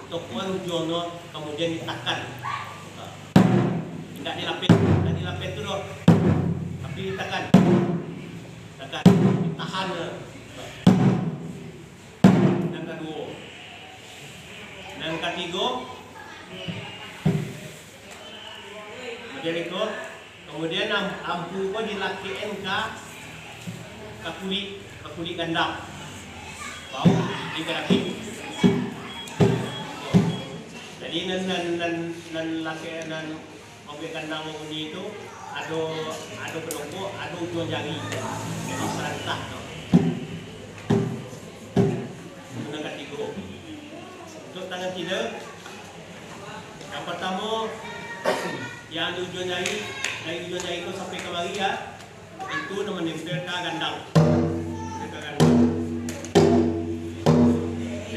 tokoan ujung no, kemudian ditekan. Tidak dilapet tu doh. Tapi ditekan. Ditahan. Yang kedua. Dan ketiga, kemudian ampu ko dilakiin ka kulit gandang. Bau di kaki. Jadi nan laki nan mobil gandang ini itu ada penunggu, ada ujung jari. Jadi serentak no. Itu ketiga. Untuk tangan kiri, yang pertama yang di ujung jari, dari ujung jari itu sampai ke bawah ya, itu menempel ke gandang.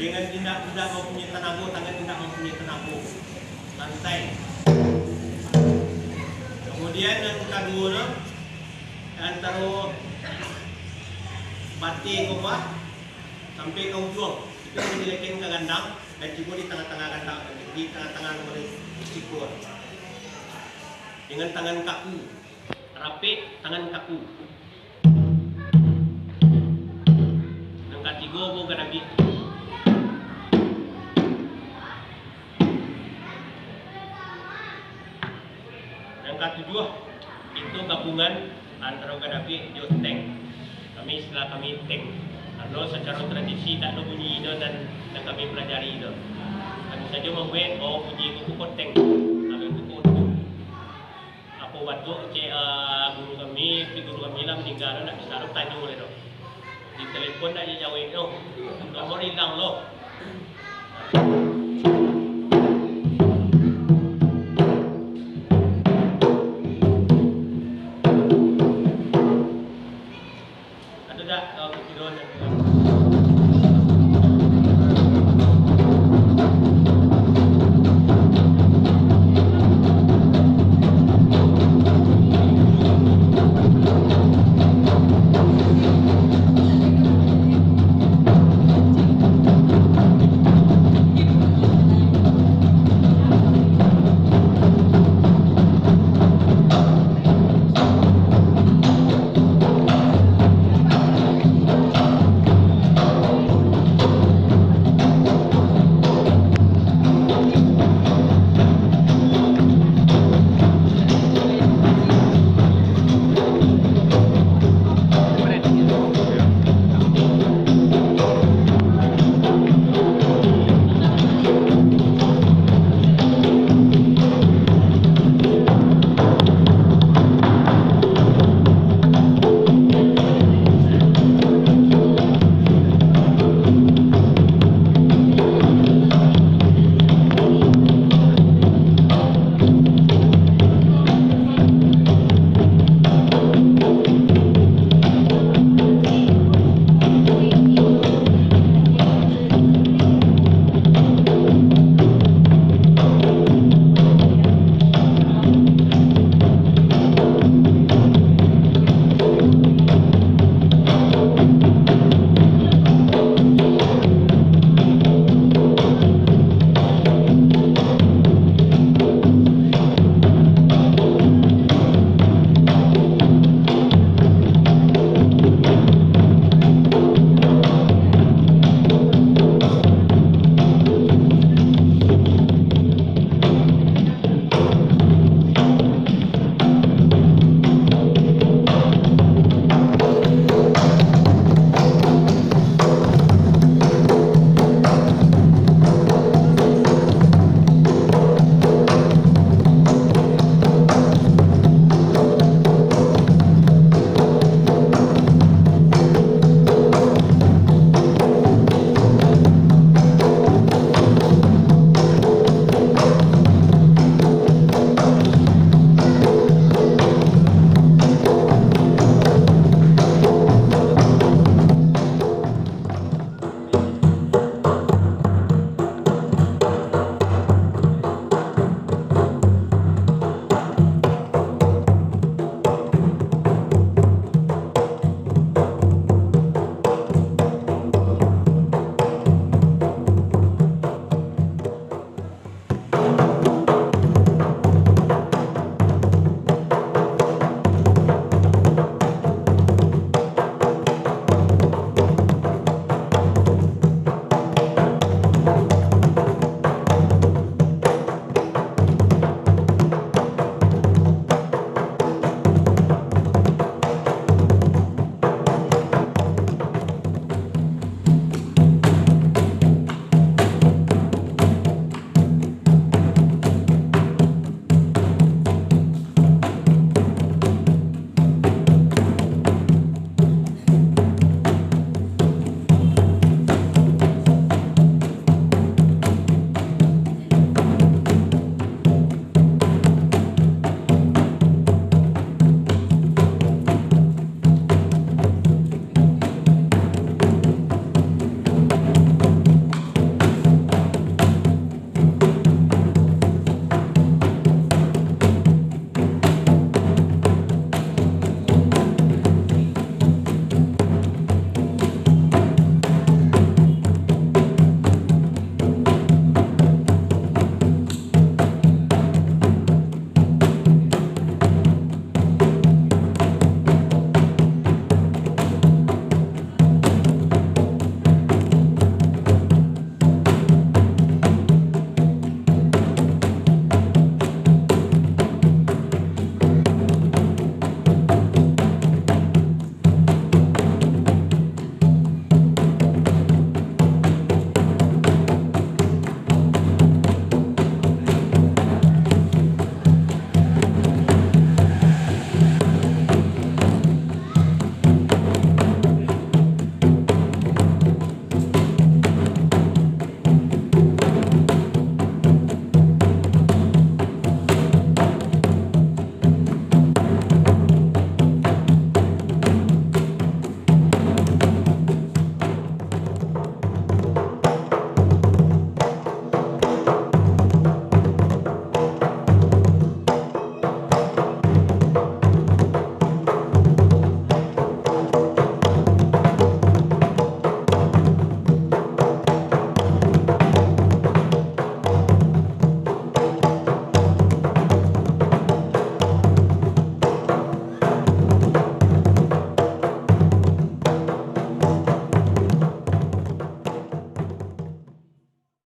Dengan tidak mempunyai tenaga, tangan tidak mempunyai tenaga, santai. Kemudian yang kedua, antara batik ke bawah sampai ke ujung, itu dilekin ke gandang dan cipu di tengah-tengah gandang, di tengah-tengah cipu. Dengan tangan kaku, rapik tangan kaku. Yang ketiga bukan lagi. Yang ketujuh itu gabungan antara Gaddafi dan tank. Kami istilah kami tank. Karena secara tradisi tak ada bunyi itu dan kami pelajari itu. Kami saja membuat bunyi kuku tank. Kami kuku itu. Apa waktu guru kami lah meninggal nak bisa tanya oleh itu. Di telefon dah jauh itu. Nomor hilang loh.